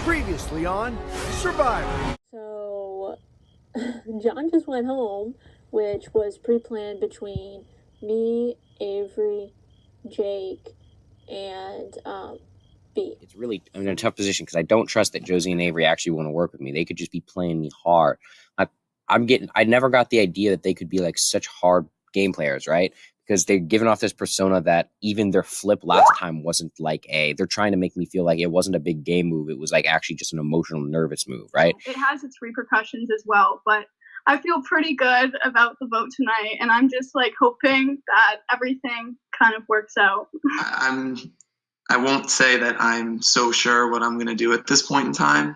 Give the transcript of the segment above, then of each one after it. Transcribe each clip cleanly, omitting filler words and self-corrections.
Previously on Survivor. So, John just went home, which was pre-planned between me, Avery, Jake, and B. It's really, I'm in a tough position because I don't trust that Josie and Avery actually want to work with me. They could just be playing me hard. I never got the idea that they could be like such hard game players, right? Because they're giving off this persona that even their flip last time wasn't like they're trying to make me feel like it wasn't a big game move. It was like actually just an emotional, nervous move, right? It has its repercussions as well, but I feel pretty good about the vote tonight, and I'm just like hoping that everything kind of works out. I won't say that I'm so sure what I'm going to do at this point in time.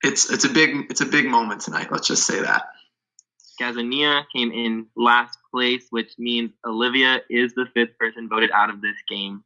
It's a big moment tonight. Let's just say that. Gazania came in last place, which means Olivia is the 5th person voted out of this game.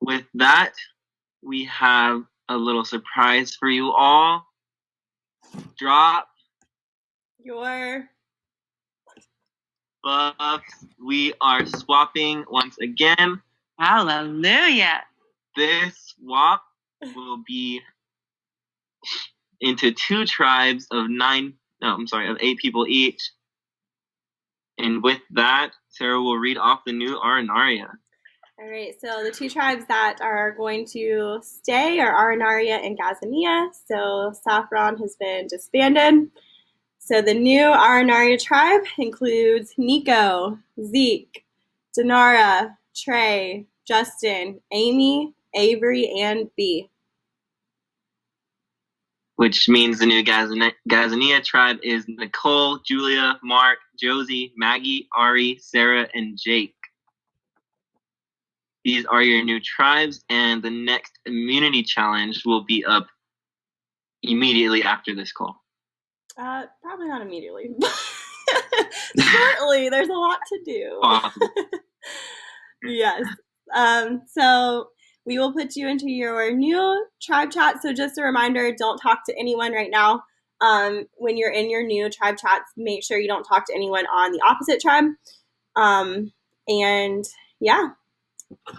With that, we have a little surprise for you all. Drop your buffs. We are swapping once again. Hallelujah. This swap will be into 2 tribes of 8 people each. And with that, Sarah will read off the new Arenaria. All right, so the 2 tribes that are going to stay are Arenaria and Gazania. So Saffron has been disbanded. So the new Arenaria tribe includes Nico, Zeke, Denara, Trey, Justin, Amy, Avery, and B. Which means the new Gazania tribe is Nicole, Julia, Mark, Josie, Maggie, Ari, Sarah, and Jake. These are your new tribes, and the next immunity challenge will be up immediately after this call. Probably not immediately. Shortly, there's a lot to do. Awesome. Yes. So we will put you into your new tribe chat. So just a reminder, don't talk to anyone right now. When you're in your new tribe chats, make sure you don't talk to anyone on the opposite tribe. And yeah,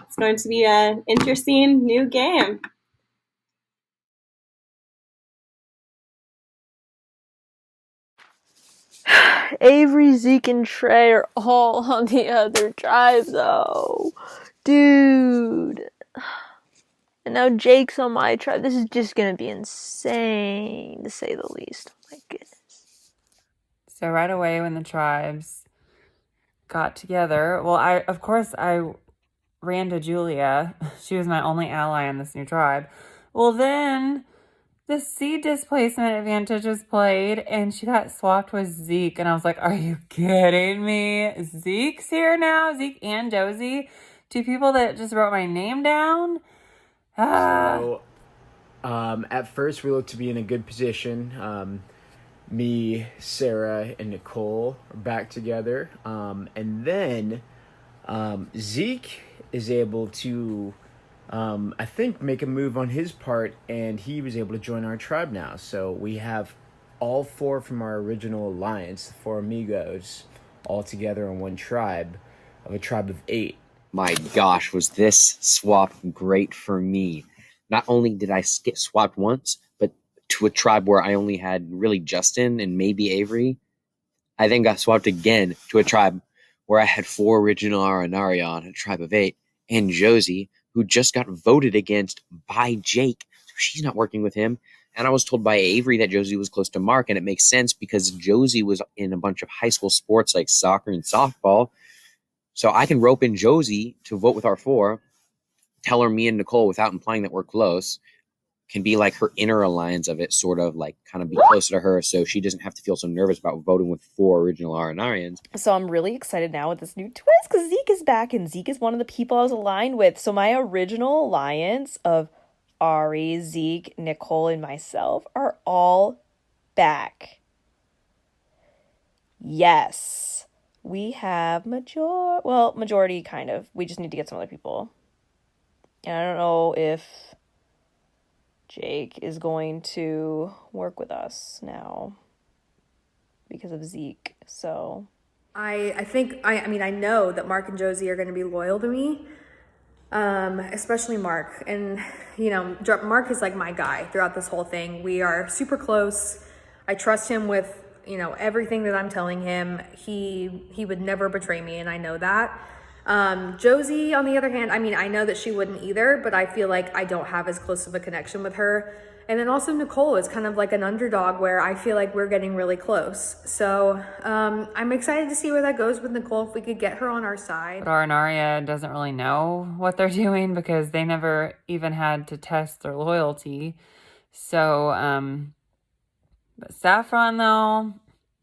it's going to be an interesting new game. Avery, Zeke, and Trey are all on the other tribe, though. Dude. And now Jake's on my tribe. This is just gonna be insane, to say the least. Oh my goodness. So right away when the tribes got together, well, I ran to Julia. She was my only ally in this new tribe. Well, then the seed displacement advantage was played and she got swapped with Zeke. And I was like, are you kidding me? Zeke's here now? Zeke and Josie? Two people that just wrote my name down? So, at first we looked to be in a good position. Me, Sarah, and Nicole are back together. And then Zeke is able to, I think, make a move on his part, and he was able to join our tribe now. So we have all four from our original alliance, the four amigos, all together in one tribe of a tribe of 8. My gosh, was this swap great for me. Not only did I get swapped once, but to a tribe where I only had really Justin and maybe Avery. I then got swapped again to a tribe where I had 4 original Arenaria on a tribe of 8, and Josie, who just got voted against by Jake. So she's not working with him. And I was told by Avery that Josie was close to Mark, and it makes sense because Josie was in a bunch of high school sports like soccer and softball. So I can rope in Josie to vote with our 4, tell her me and Nicole without implying that we're close, can be like her inner alliance of it, sort of like kind of be closer to her so she doesn't have to feel so nervous about voting with 4 original Arenarians. So I'm really excited now with this new twist because Zeke is back and Zeke is one of the people I was aligned with. So my original alliance of Ari, Zeke, Nicole, and myself are all back. Yes. We have majority kind of. We just need to get some other people. And I don't know if Jake is going to work with us now because of Zeke. So I think I know that Mark and Josie are going to be loyal to me, especially Mark. And Mark is like my guy throughout this whole thing. We are super close. I trust him with everything that I'm telling him. He would never betray me, and I know that. Josie, on the other hand, I know that she wouldn't either, but I feel like I don't have as close of a connection with her. And then also Nicole is kind of like an underdog where I feel like we're getting really close. So I'm excited to see where that goes with Nicole, if we could get her on our side. But Arenaria doesn't really know what they're doing because they never even had to test their loyalty. So, but Saffron though,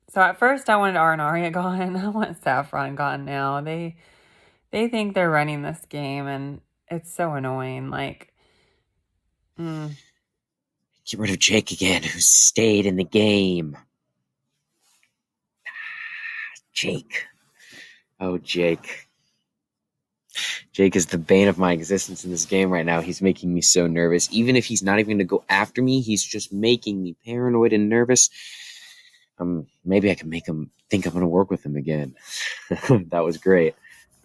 so at first I wanted Arenaria gone. I want Saffron gone now. They think they're running this game and it's so annoying. Get rid of Jake again, who stayed in the game. Jake. Oh, Jake. Jake is the bane of my existence in this game right now. He's making me so nervous. Even if he's not even going to go after me, he's just making me paranoid and nervous. Maybe I can make him think I'm going to work with him again. That was great.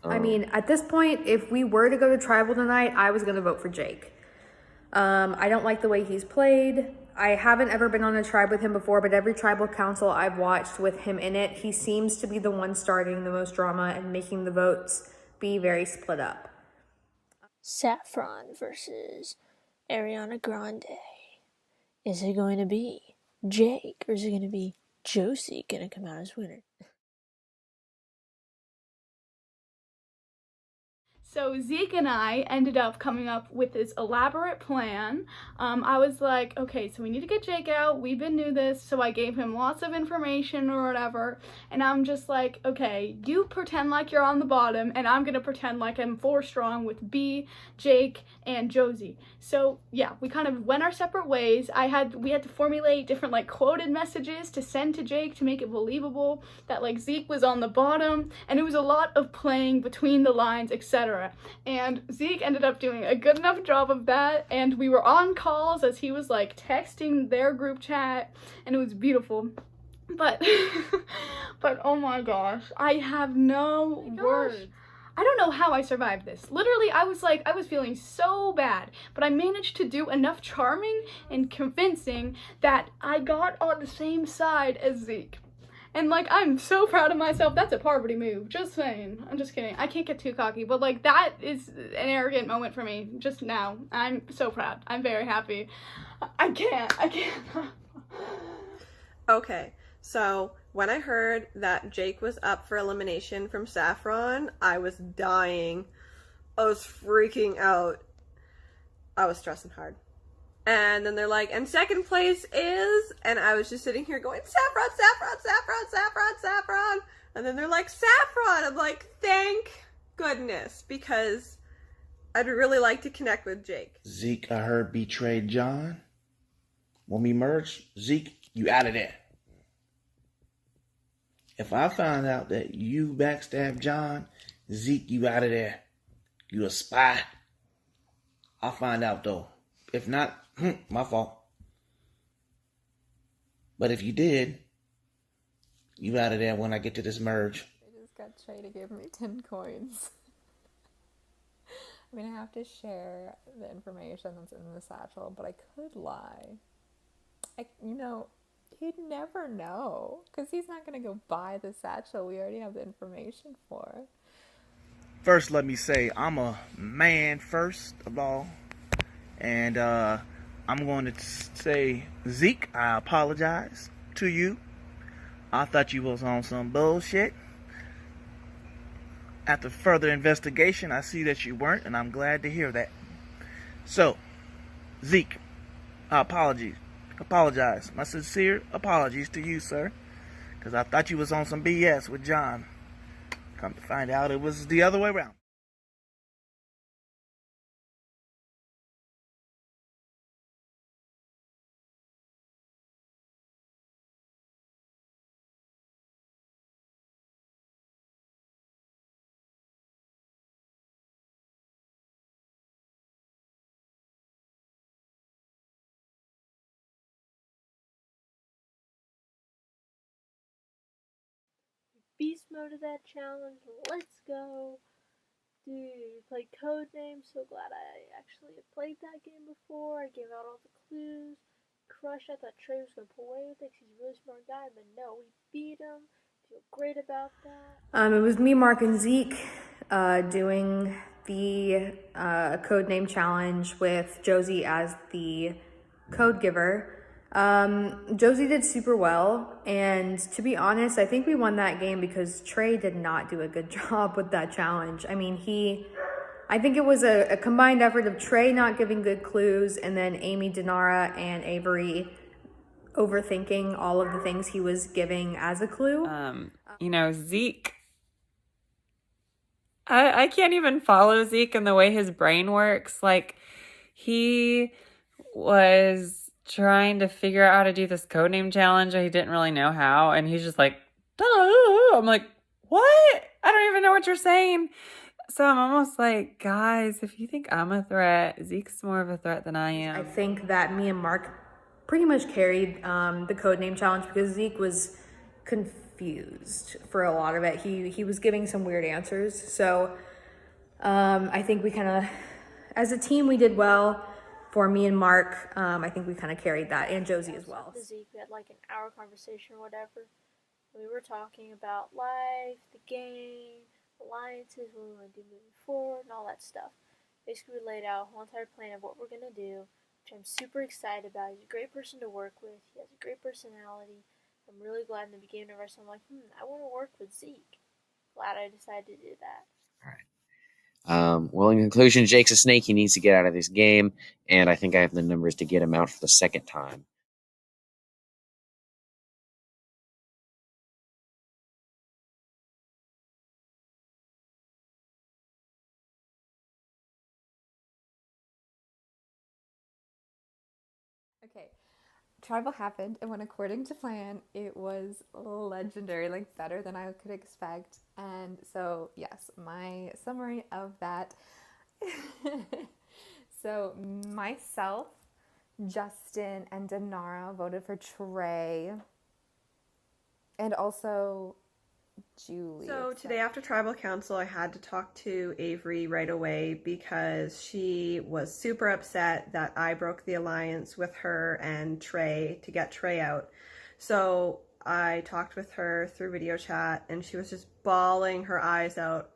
At this point, if we were to go to tribal tonight, I was going to vote for Jake. I don't like the way he's played. I haven't ever been on a tribe with him before, but every tribal council I've watched with him in it, he seems to be the one starting the most drama and making the votes be very split up. Saffron versus Ariana Grande. Is it going to be Jake or is it going to be Josie going to come out as winner? So Zeke and I ended up coming up with this elaborate plan. I was like, okay, so we need to get Jake out. We've been new this, so I gave him lots of information or whatever. And I'm just like, okay, you pretend like you're on the bottom, and I'm gonna pretend like I'm 4 strong with B, Jake, and Josie. So yeah, we kind of went our separate ways. We had to formulate different quoted messages to send to Jake to make it believable that Zeke was on the bottom, and it was a lot of playing between the lines, etc. And Zeke ended up doing a good enough job of that, and we were on calls as he was texting their group chat, and it was beautiful. But but oh my gosh, I have no words. I don't know how I survived this. Literally, I was feeling so bad, but I managed to do enough charming and convincing that I got on the same side as Zeke. And I'm so proud of myself. That's a poverty move. Just saying. I'm just kidding. I can't get too cocky, but that is an arrogant moment for me just now. I'm so proud. I'm very happy. I can't. Okay, so when I heard that Jake was up for elimination from Saffron, I was dying. I was freaking out. I was stressing hard. And then they're like, and second place is, and I was just sitting here going, Saffron, Saffron, Saffron, Saffron, Saffron. And then they're like, Saffron. I'm like, thank goodness, because I'd really like to connect with Jake. Zeke, I heard, betrayed John. When we merge, Zeke, you out of there. If I find out that you backstabbed John, Zeke, you out of there. You a spy. I'll find out though. If not, my fault. But if you did, you out of there when I get to this merge. I just got Trey to give me 10 coins. I'm gonna have to share the information that's in the satchel, but I could lie. He'd never know, because he's not gonna go buy the satchel we already have the information for. First, let me say I'm a man first of all. And I'm going to say, Zeke, I apologize to you. I thought you was on some bullshit. After further investigation, I see that you weren't, and I'm glad to hear that. So, Zeke, I apologize. My sincere apologies to you, sir. Because I thought you was on some BS with John. Come to find out it was the other way around. Beast mode of that challenge. Let's go. Dude, we played Codename. So glad I actually have played that game before. I gave out all the clues. Crush, I thought Trey was going to pull away with it because he's a really smart guy. But no, we beat him. Feel great about that. It was me, Mark, and Zeke doing the Codename challenge with Josie as the code giver. Josie did super well, and to be honest, I think we won that game because Trey did not do a good job with that challenge. I mean, I think it was a combined effort of Trey not giving good clues, and then Amy, Denara, and Avery overthinking all of the things he was giving as a clue. Zeke, I can't even follow Zeke and the way his brain works. Like, he was trying to figure out how to do this codename challenge and he didn't really know how, and he's just like, duh. I'm like, what? I don't even know what you're saying. So I'm almost like, guys, if you think I'm a threat, Zeke's more of a threat than I am. I think that me and Mark pretty much carried the codename challenge because Zeke was confused for a lot of it. He was giving some weird answers. So I think we kind of, as a team, we did well. For me and Mark, I think we kind of carried that, and Josie as well. Zeke, we had like an hour conversation or whatever. We were talking about life, the game, alliances, what we want to do moving forward, and all that stuff. Basically, we laid out a whole entire plan of what we're going to do, which I'm super excited about. He's a great person to work with. He has a great personality. I'm really glad in the beginning of our I'm like, I want to work with Zeke. Glad I decided to do that. All right. Well, in conclusion, Jake's a snake. He needs to get out of this game, and I think I have the numbers to get him out for the second time. Okay, tribal happened, and when according to plan, it was legendary, like better than I could expect. And so, yes, my summary of that. So myself, Justin, and Denara voted for Trey, and also Julie. So today after Tribal Council, I had to talk to Avery right away because she was super upset that I broke the alliance with her and Trey to get Trey out. So I talked with her through video chat and she was just bawling her eyes out.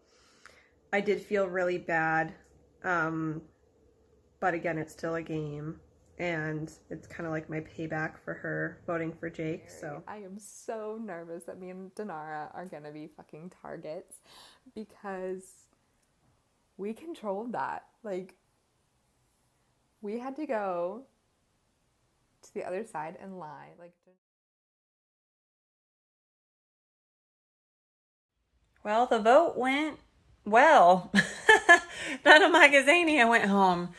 I did feel really bad, but again, it's still a game. And it's kind of like my payback for her voting for Jake, so. I am so nervous that me and Denara are going to be fucking targets because we controlled that. Like, we had to go to the other side and lie. Like, Well, the vote went well. None of my Gazania went home.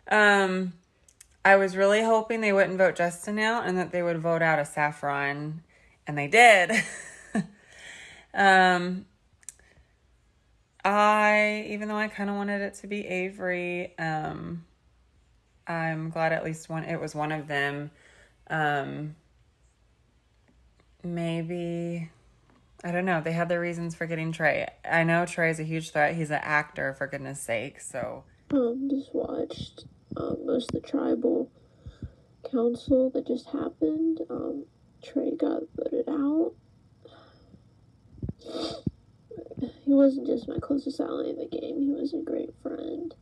I was really hoping they wouldn't vote Justin out and that they would vote out a Saffron, and they did. Even though I kind of wanted it to be Avery, I'm glad at least it was one of them. Maybe, I don't know. They had their reasons for getting Trey. I know Trey's a huge threat. He's an actor, for goodness sake. So Just watched most of the tribal council that just happened. Trey got voted out. He wasn't just my closest ally in the game. He was a great friend.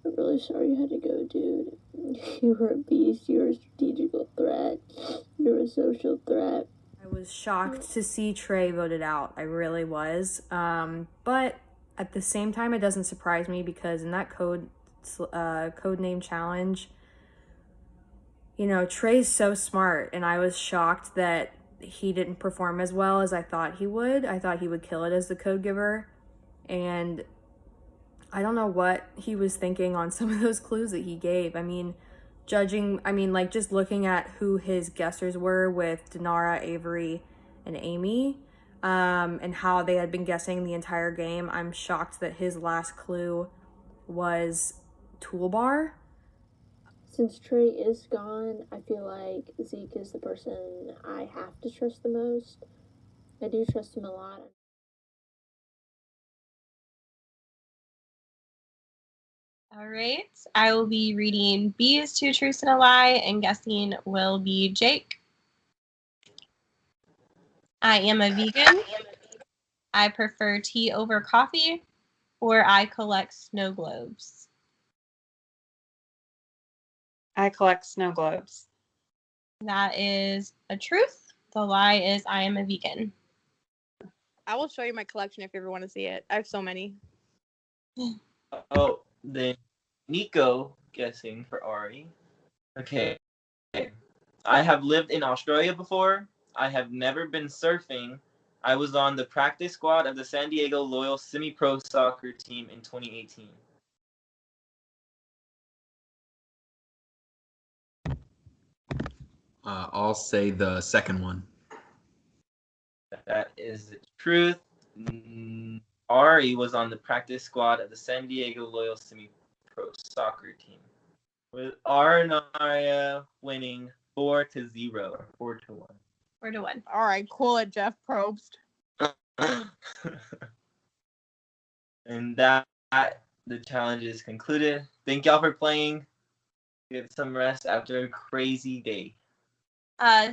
I'm really sorry you had to go, dude. You were a beast. You were a strategical threat. You were a social threat. I was shocked to see Trey voted out. I really was. But at the same time, it doesn't surprise me because in that code name challenge, you know, Trey's so smart, and I was shocked that he didn't perform as well as I thought he would. I thought he would kill it as the code giver, and I don't know what he was thinking on some of those clues that he gave. I mean, just looking at who his guessers were with Denara, Avery, and Amy, and how they had been guessing the entire game, I'm shocked that his last clue was toolbar. Since Trey is gone, I feel like Zeke is the person I have to trust the most. I do trust him a lot. All right, I will be reading B is 2 truths and a lie, and guessing will be Jake. I am a vegan. I prefer tea over coffee, or I collect snow globes. I collect snow globes. That is a truth. The lie is I am a vegan. I will show you my collection if you ever want to see it. I have so many. Oh, then Nico guessing for Ari. Okay. I have lived in Australia before. I have never been surfing. I was on the practice squad of the San Diego Loyal semi-pro soccer team in 2018. I'll say the second one. That is the truth. Ari was on the practice squad of the San Diego Loyal semi-pro soccer team, with Arnaria winning 4-0 or 4-1. 4-1. All right, cool it, Jeff Probst. And that the challenge is concluded. Thank y'all for playing. Get some rest after a crazy day.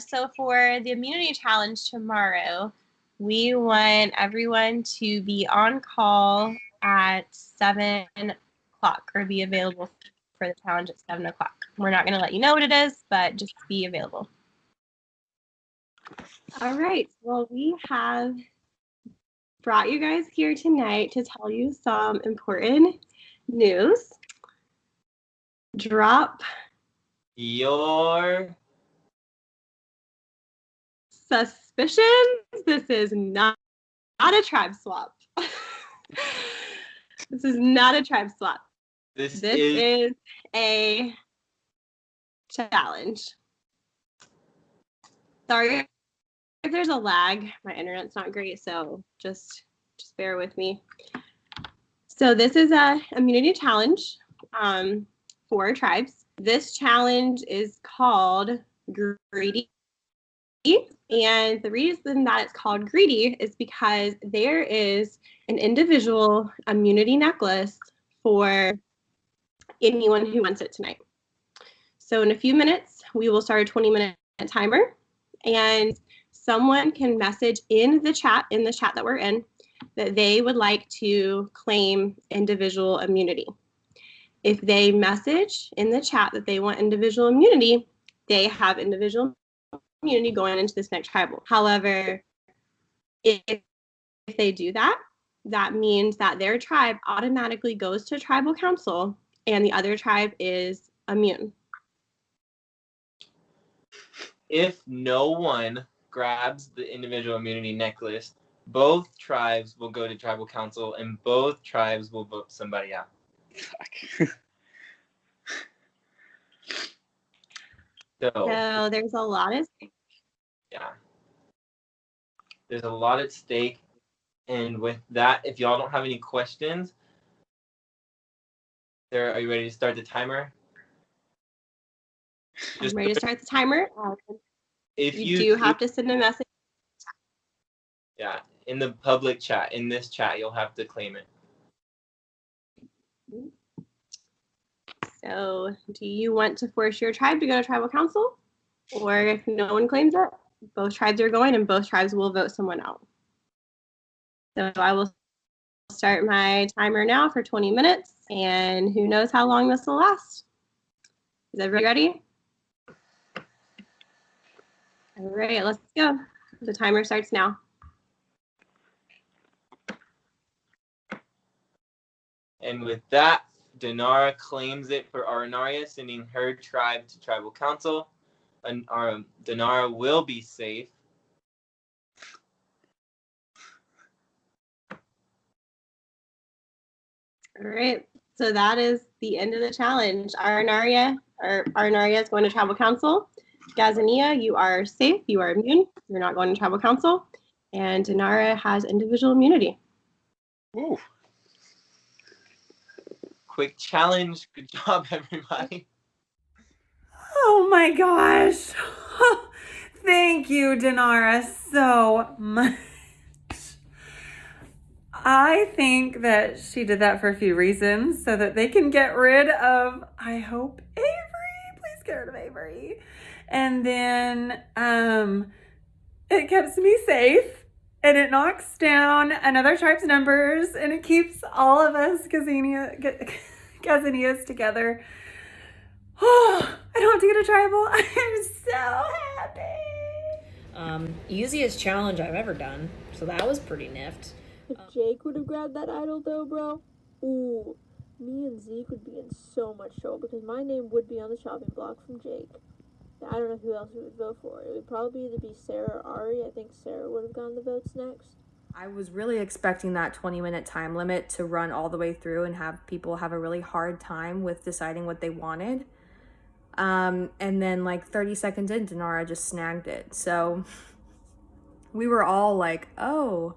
So for the immunity challenge tomorrow, we want everyone to be on call at 7 o'clock or be available for the challenge at 7 o'clock. We're not going to let you know what it is, but just be available. All right. Well, we have brought you guys here tonight to tell you some important news. Drop your suspicions. This is not a tribe swap. This is not a tribe swap. This is a challenge. Sorry if there's a lag. My internet's not great, so just bear with me. So this is a immunity challenge for tribes. This challenge is called Greedy. And the reason that it's called Greedy is because there is an individual immunity necklace for anyone who wants it tonight. So in a few minutes, we will start a 20-minute timer, and someone can message in the chat that we're in that they would like to claim individual immunity. If they message in the chat that they want individual immunity, they have individual immunity going into this next tribal. However, if they do that, that means that their tribe automatically goes to tribal council and the other tribe is immune. If no one grabs the individual immunity necklace, both tribes will go to tribal council and both tribes will vote somebody out. So there's a lot of Yeah. There's a lot at stake. And with that, if y'all don't have any questions, Sarah, are you ready to start the timer? I'm ready to start the timer. If you do have to send a message. Yeah, in the public chat, in this chat, you'll have to claim it. So do you want to force your tribe to go to tribal council? Or if no one claims it, both tribes are going and both tribes will vote someone out. So I will start my timer now for 20 minutes, and who knows how long this will last. Is everybody ready? All right, let's go. The timer starts now. And with that, Dinara claims it for Aranaria, sending her tribe to tribal council. And Dinara will be safe. All right, so that is the end of the challenge. Aranaria is going to tribal council. Gazania, you are safe. You are immune. You're not going to tribal council. And Dinara has individual immunity. Ooh. Quick challenge. Good job, everybody. Oh my gosh. Thank you, Dinara, so much. I think that she did that for a few reasons, so that they can get rid of, I hope, Avery. Please get rid of Avery. And then it keeps me safe, and it knocks down another tribe's numbers, and it keeps all of us Gazanias together. Oh, I don't have to get a tribal. I'm so happy. Easiest challenge I've ever done, so that was pretty nift. If Jake would have grabbed that idol though, bro, ooh, me and Zeke would be in so much trouble because my name would be on the chopping block from Jake. I don't know who else we would vote for. It would probably either be Sarah or Ari. I think Sarah would have gotten the votes next. I was really expecting that 20-minute time limit to run all the way through and have people have a really hard time with deciding what they wanted. And then like 30 seconds in, Dinara just snagged it. So we were all like, oh,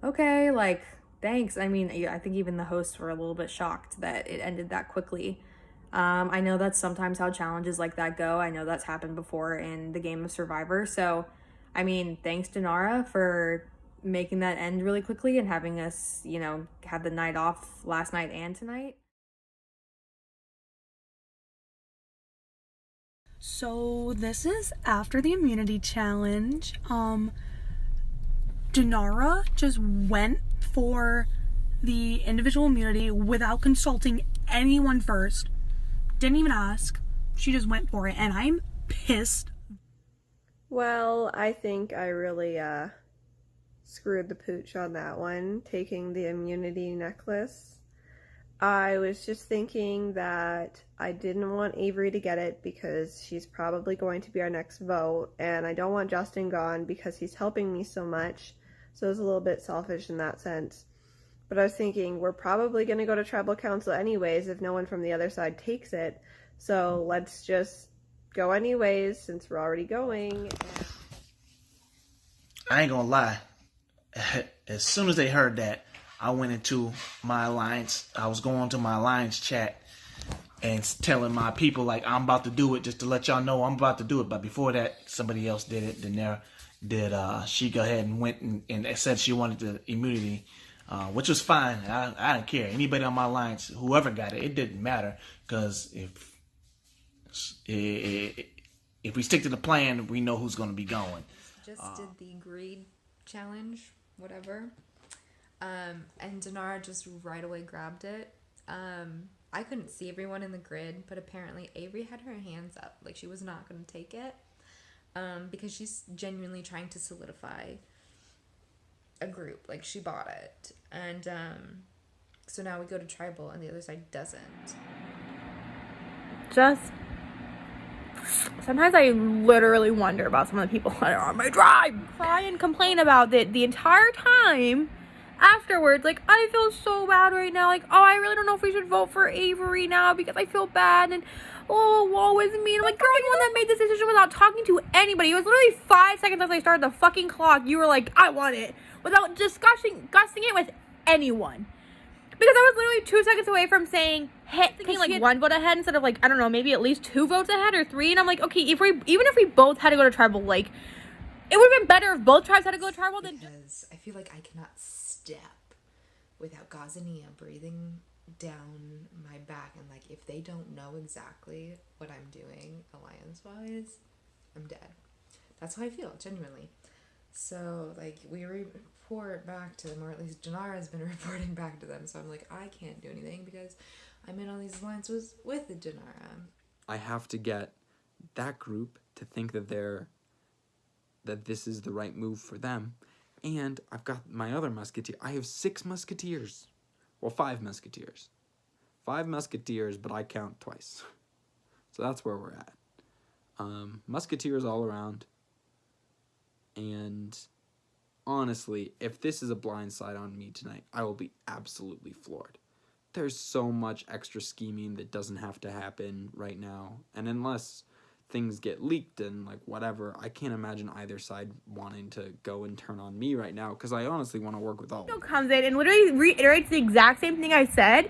okay, like, thanks. I mean, I think even the hosts were a little bit shocked that it ended that quickly. I know that's sometimes how challenges like that go. I know that's happened before in the game of Survivor. So, I mean, thanks, Dinara, for making that end really quickly and having us, you know, have the night off last night and tonight. So this is after the immunity challenge. Dinara just went for the individual immunity without consulting anyone first. Didn't even ask. She just went for it, and I'm pissed. Well, I think I really screwed the pooch on that one, taking the immunity necklace. I was just thinking that I didn't want Avery to get it because she's probably going to be our next vote, and I don't want Justin gone because he's helping me so much, so it's a little bit selfish in that sense. But I was thinking we're probably going to go to tribal council anyways if no one from the other side takes it, so let's just go anyways since we're already going. I ain't gonna lie. As soon as they heard that, I went into my alliance. I was going to my alliance chat and telling my people, like, I'm about to do it, just to let y'all know I'm about to do it. But before that, somebody else did it. Then she go ahead and went and said she wanted the immunity, which was fine. I didn't care. Anybody on my alliance, whoever got it, it didn't matter. Because if we stick to the plan, we know who's going to be going. Just did the greed challenge, whatever. And Dinara just right away grabbed it. I couldn't see everyone in the grid, but apparently Avery had her hands up, like she was not going to take it, because she's genuinely trying to solidify a group, like she bought it. And so now we go to tribal and the other side doesn't. Just sometimes I literally wonder about some of the people that are on my tribe. Cry and complain about it the entire time afterwards. Like, I feel so bad right now. Like, oh, I really don't know if we should vote for Avery now because I feel bad, and oh, woe is me. And I'm like, girl, you're the one that made this decision without talking to anybody. It was literally 5 seconds after I started the fucking clock. You were like, I want it, without discussing it with anyone. Because I was literally 2 seconds away from saying, hey, thinking like one vote ahead instead of like, I don't know, maybe at least 2 votes ahead or 3. And I'm like, okay, even if we both had to go to tribal, like, it would have been better if both tribes had to go to tribal than. Because I feel like I cannot step without Gazania breathing down my back, and like, if they don't know exactly what I'm doing alliance-wise, I'm dead. That's how I feel, genuinely. So, like, we report back to them, or at least Janara has been reporting back to them, so I'm like, I can't do anything because I'm in all these alliances with the Janara. I have to get that group to think that this is the right move for them. And I've got my other musketeer. I have 6 musketeers. Well, 5 musketeers. 5 musketeers, but I count twice. So that's where we're at. Musketeers all around. And honestly, if this is a blindside on me tonight, I will be absolutely floored. There's so much extra scheming that doesn't have to happen right now. And unless things get leaked and like whatever, I can't imagine either side wanting to go and turn on me right now, because I honestly want to work with all of them. Comes in and literally reiterates the exact same thing I said,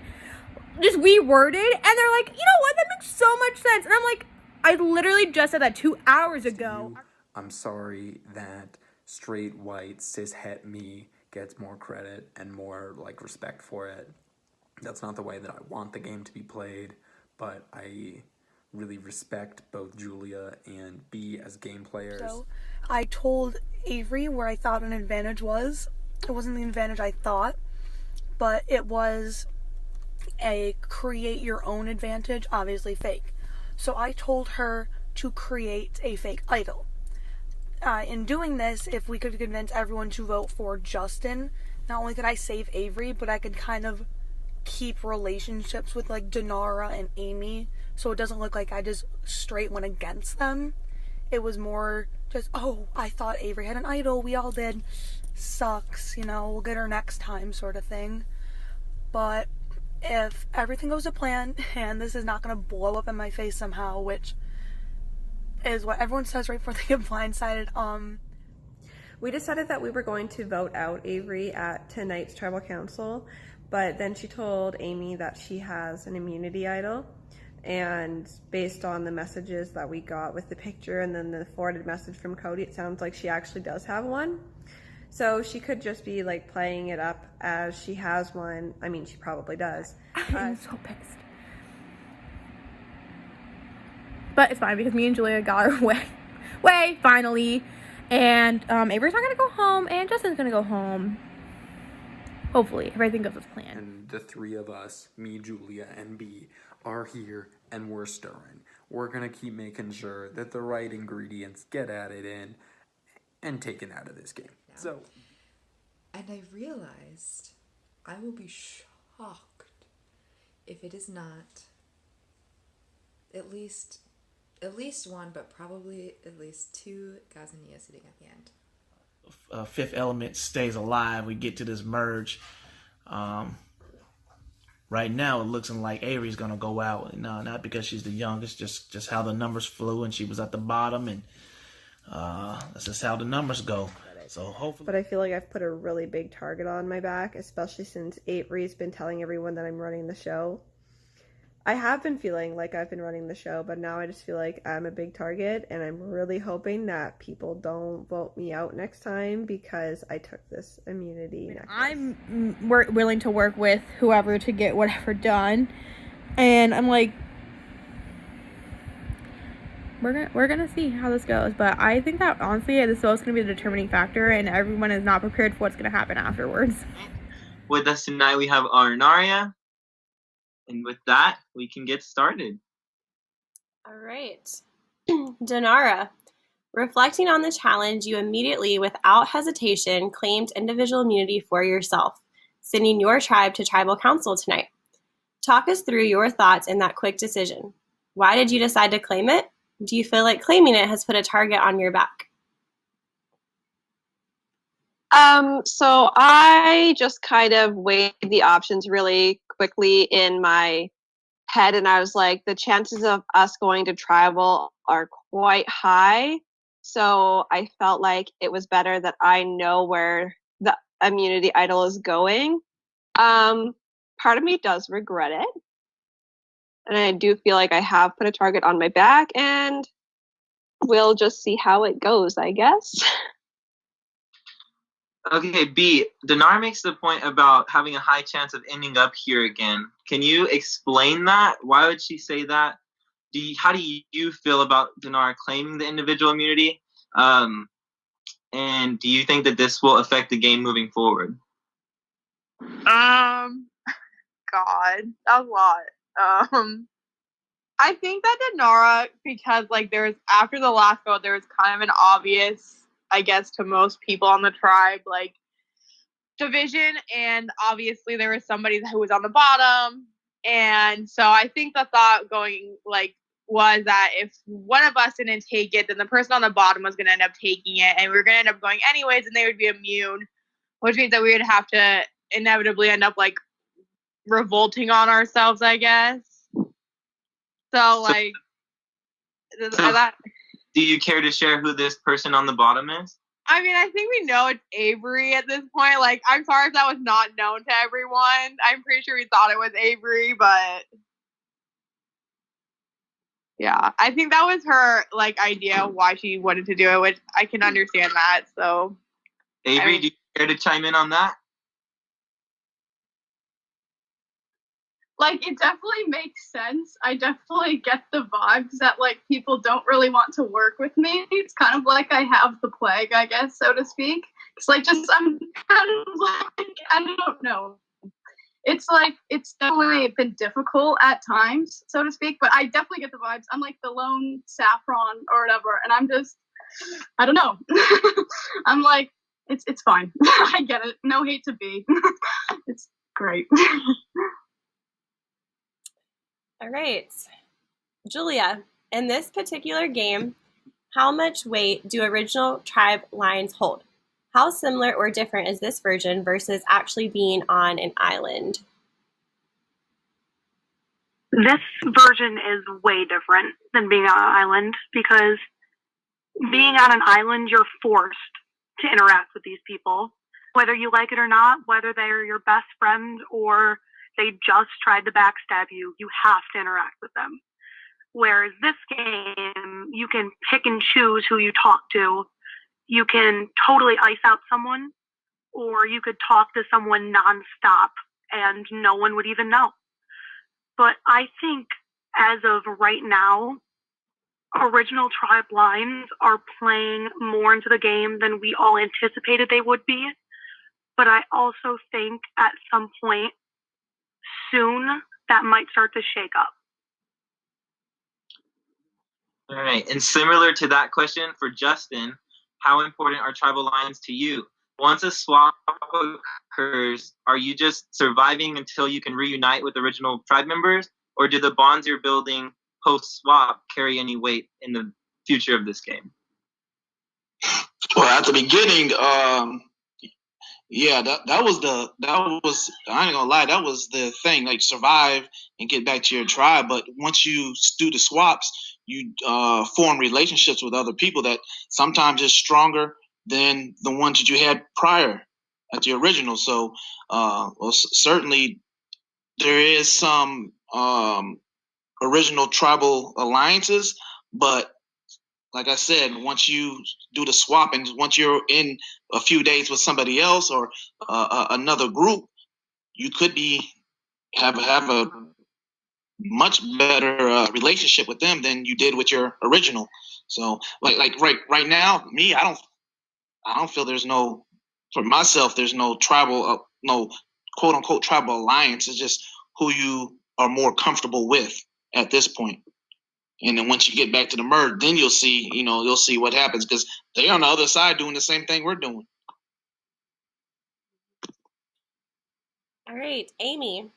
just reworded, and they're like, you know what, that makes so much sense. And I'm like, I literally just said that 2 hours ago. I'm sorry that straight white cis het me gets more credit and more like respect for it. That's not the way that I want the game to be played, but I really respect both Julia and B as game players. So I told Avery where I thought an advantage was. It wasn't the advantage I thought, but it was a create your own advantage, obviously fake. So I told her to create a fake idol. In doing this, if we could convince everyone to vote for Justin, not only could I save Avery, but I could kind of keep relationships with like Denara and Amy, so it doesn't look like I just straight went against them. It was more just, oh, I thought Avery had an idol, we all did, sucks, you know, we'll get her next time sort of thing. But if everything goes to plan and this is not going to blow up in my face somehow, which is what everyone says right before they get blindsided, we decided that we were going to vote out Avery at tonight's tribal council, but then she told Amy that she has an immunity idol, and based on the messages that we got with the picture and then the forwarded message from Cody, it sounds like she actually does have one. So she could just be like playing it up as she has one. I mean, she probably does. I'm so pissed. But it's fine because me and Julia got our way finally. And Avery's not gonna go home, and Justin's gonna go home. Hopefully, if everything goes as planned. And the 3 of us, me, Julia, and B, are here and we're stirring. We're gonna keep making sure that the right ingredients get added in and taken out of this game. Yeah. So, and I realized I will be shocked if it is not at least one, but probably at least 2 Gazania sitting at the end. Fifth element stays alive. We get to this merge. Right now, it looks like Avery's gonna go out. No, not because she's the youngest, just how the numbers flew, and she was at the bottom, and that's just how the numbers go. So hopefully. But I feel like I've put a really big target on my back, especially since Avery's been telling everyone that I'm running the show. I have been feeling like I've been running the show, but now I just feel like I'm a big target, and I'm really hoping that people don't vote me out next time because I took this immunity necklace. I'm willing to work with whoever to get whatever done, and I'm like, we're gonna see how this goes. But I think that honestly, this vote's gonna be the determining factor, and everyone is not prepared for what's gonna happen afterwards. With us tonight, we have Arnaria. And with that, we can get started. All right. Denara, reflecting on the challenge, you immediately, without hesitation, claimed individual immunity for yourself, sending your tribe to tribal council tonight. Talk us through your thoughts in that quick decision. Why did you decide to claim it? Do you feel like claiming it has put a target on your back? So I just kind of weighed the options really quickly in my head, and I was like, the chances of us going to tribal are quite high. So I felt like it was better that I know where the immunity idol is going. Part of me does regret it. And I do feel like I have put a target on my back, and we'll just see how it goes, I guess. Okay, B. Dinar makes the point about having a high chance of ending up here again. Can you explain that? Why would she say that? How do you feel about Dinar claiming the individual immunity? And do you think that this will affect the game moving forward? God, that was a lot. I think that Dinara, because like there was after the last vote, there was kind of an obvious, I guess, to most people on the tribe, like division, and obviously there was somebody who was on the bottom, and so I think the thought going like was that if one of us didn't take it, then the person on the bottom was going to end up taking it, and we were going to end up going anyways, and they would be immune, which means that we would have to inevitably end up like revolting on ourselves, I guess. So like, Do you care to share who this person on the bottom is? I mean, I think we know it's Avery at this point. Like, I'm sorry if that was not known to everyone. I'm pretty sure we thought it was Avery, but yeah, I think that was her like idea of why she wanted to do it, which I can understand that. So, Avery, do you care to chime in on that? Like, it definitely makes sense. I definitely get the vibes that, like, people don't really want to work with me. It's kind of like I have the plague, I guess, so to speak. It's like, I'm kind of like, I don't know. It's like, it's definitely been difficult at times, so to speak, but I definitely get the vibes. I'm like the lone saffron or whatever, and I'm just, I don't know. I'm like, it's fine. I get it. No hate to be. It's great. All right. Julia, in this particular game, how much weight do original tribe lines hold? How similar or different is this version versus actually being on an island? This version is way different than being on an island because being on an island, you're forced to interact with these people, whether you like it or not, whether they're your best friend or they just tried to backstab you, you have to interact with them. Whereas this game, you can pick and choose who you talk to. You can totally ice out someone, or you could talk to someone nonstop and no one would even know. But I think as of right now, original tribe lines are playing more into the game than we all anticipated they would be. But I also think at some point soon that might start to shake up. All right, and similar to that question for Justin, how important are tribal lines to you? Once a swap occurs, are you just surviving until you can reunite with original tribe members, or do the bonds you're building post-swap carry any weight in the future of this game? Well, at the beginning, yeah, that was I ain't gonna lie, that was the thing, like survive and get back to your tribe. But once you do the swaps, you form relationships with other people that sometimes is stronger than the ones that you had prior at the original. So, certainly there is some original tribal alliances, but like I said, once you do the swap and once you're in a few days with somebody else or another group, you could have a much better relationship with them than you did with your original. So, like right now, me, I don't feel there's no, for myself, there's no tribal, no quote unquote tribal alliance. It's just who you are more comfortable with at this point. And then once you get back to the merge, then you'll see what happens because they're on the other side doing the same thing we're doing. All right, Amy.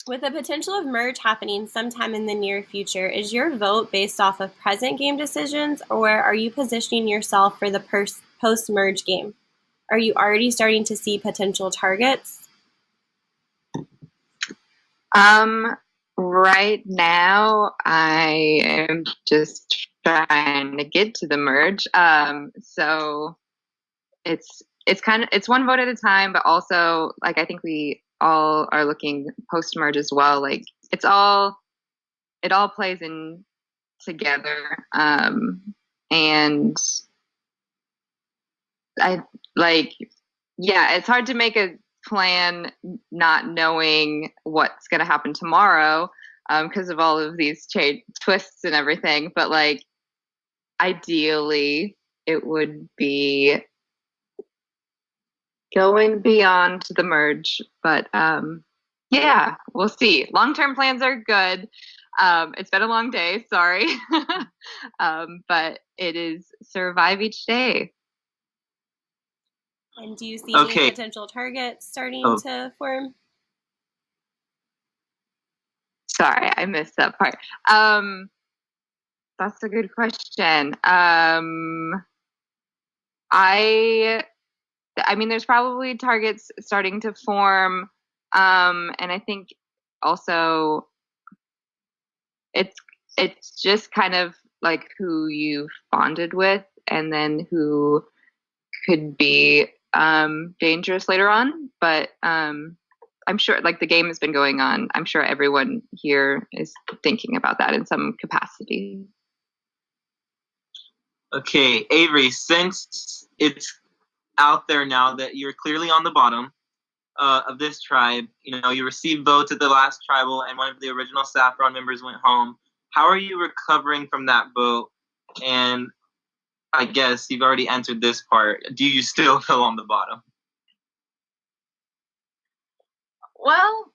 With the potential of merge happening sometime in the near future, is your vote based off of present game decisions, or are you positioning yourself for the post-merge game? Are you already starting to see potential targets? Right now, I am just trying to get to the merge. So it's one vote at a time, but also like I think we all are looking post merge as well. Like it all plays in together. And I like, yeah, it's hard to make a plan not knowing what's going to happen tomorrow because of all of these twists and everything. But like, ideally, it would be going beyond the merge. But yeah, we'll see. Long-term plans are good. It's been a long day, sorry. But it is survive each day. And do you see any potential targets starting to form? Sorry, I missed that part. That's a good question. I mean, there's probably targets starting to form. And I think also it's just kind of like who you've bonded with and then who could be dangerous later on. But I'm sure like the game has been going on. I'm sure everyone here is thinking about that in some capacity. Okay, Avery, since it's out there now that you're clearly on the bottom of this tribe, you know, you received votes at the last tribal and one of the original Saffron members went home. How are you recovering from that vote? And I guess you've already answered this part. Do you still feel on the bottom? Well,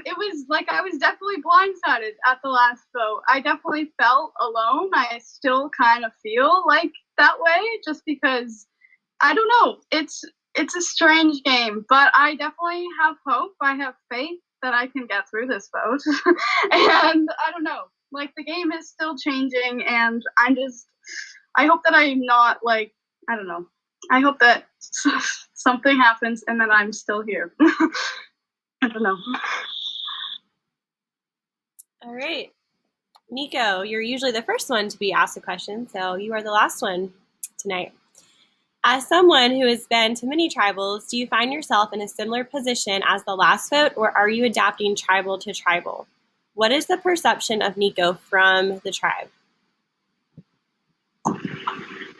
it was like I was definitely blindsided at the last vote. I definitely felt alone. I still kind of feel like that way just because I don't know. It's a strange game, but I definitely have hope. I have faith that I can get through this vote. And I don't know. Like the game is still changing and I hope that I'm not like, I don't know. I hope that something happens and that I'm still here. I don't know. All right. Nico, you're usually the first one to be asked a question, so you are the last one tonight. As someone who has been to many tribals, do you find yourself in a similar position as the last vote, or are you adapting tribal to tribal? What is the perception of Nico from the tribe?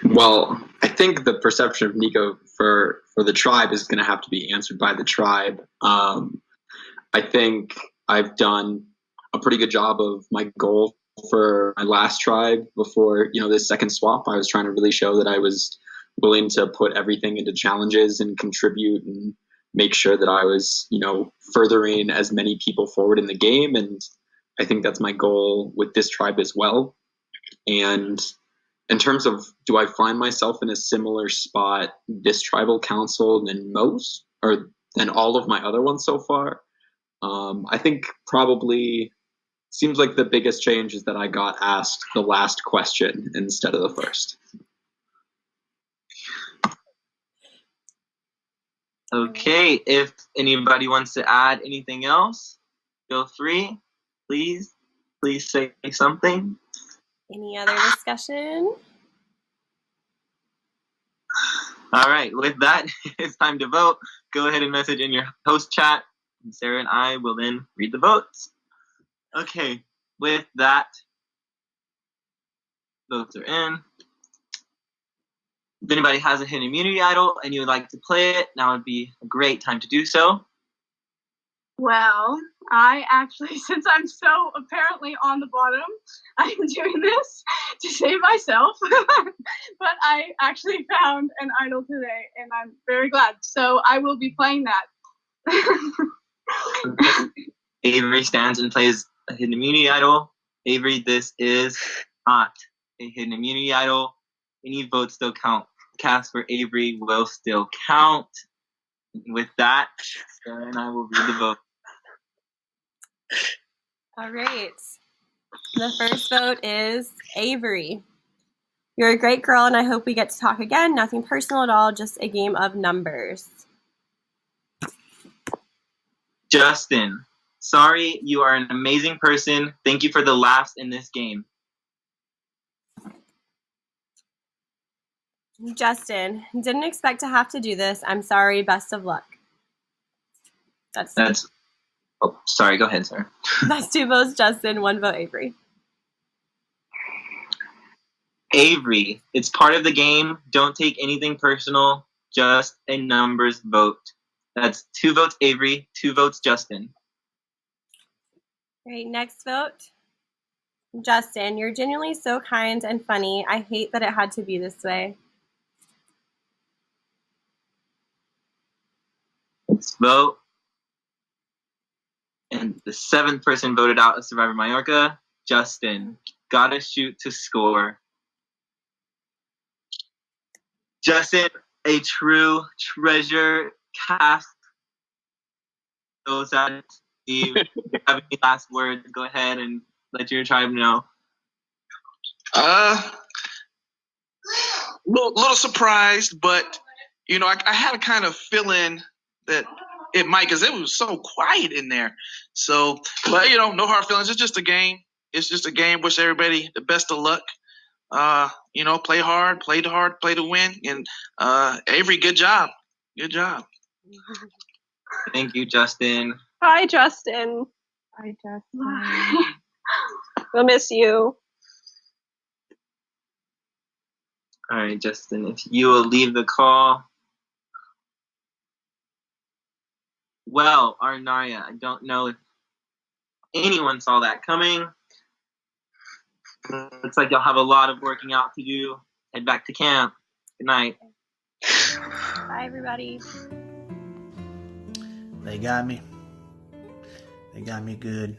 Well, I think the perception of Nico for the tribe is going to have to be answered by the tribe. I think I've done a pretty good job of my goal for my last tribe before, this second swap. I was trying to really show that I was willing to put everything into challenges and contribute and make sure that I was, furthering as many people forward in the game. And I think that's my goal with this tribe as well. And in terms of, do I find myself in a similar spot this tribal council than most, or than all of my other ones so far? I think probably seems like the biggest change is that I got asked the last question instead of the first. Okay, if anybody wants to add anything else, feel free. Please say something. Any other discussion? All right, with that, it's time to vote. Go ahead and message in your host chat. And Sarah and I will then read the votes. Okay, with that, votes are in. If anybody has a hidden immunity idol and you would like to play it, now would be a great time to do so. Well, I actually, since I'm so apparently on the bottom, I'm doing this to save myself. But I actually found an idol today, and I'm very glad. So I will be playing that. Avery stands and plays a hidden immunity idol. Avery, this is not a hidden immunity idol. Any votes still count. Cast for Avery will still count. With that, Sarah and I will read the vote. All right. The first vote is Avery. You're a great girl, and I hope we get to talk again. Nothing personal at all, just a game of numbers. Justin, sorry, you are an amazing person. Thank you for the laughs in this game. Justin, didn't expect to have to do this. I'm sorry. Best of luck. That's. Oh, sorry. Go ahead, sir. That's 2 votes, Justin. 1 vote, Avery. Avery, it's part of the game. Don't take anything personal. Just a numbers vote. That's 2 votes, Avery. 2 votes, Justin. Great. Next vote. Justin, you're genuinely so kind and funny. I hate that it had to be this way. Let's vote. And the 7th person voted out of Survivor Mallorca, Justin. Gotta shoot to score. Justin, a true treasure cast. Those that you have any last words, go ahead and let your tribe know. Little surprised, but I had a kind of feeling that it might, because it was so quiet in there. So, but no hard feelings. It's just a game. It's just a game. Wish everybody the best of luck. Play hard, play to win. And Avery, good job. Good job. Thank you, Justin. Hi, Justin. Hi, Justin. We'll miss you. All right, Justin, if you will leave the call. Well, Arnaria, I don't know if anyone saw that coming. Looks like you'll have a lot of working out to do. Head back to camp. Good night. Bye, everybody. They got me. They got me good.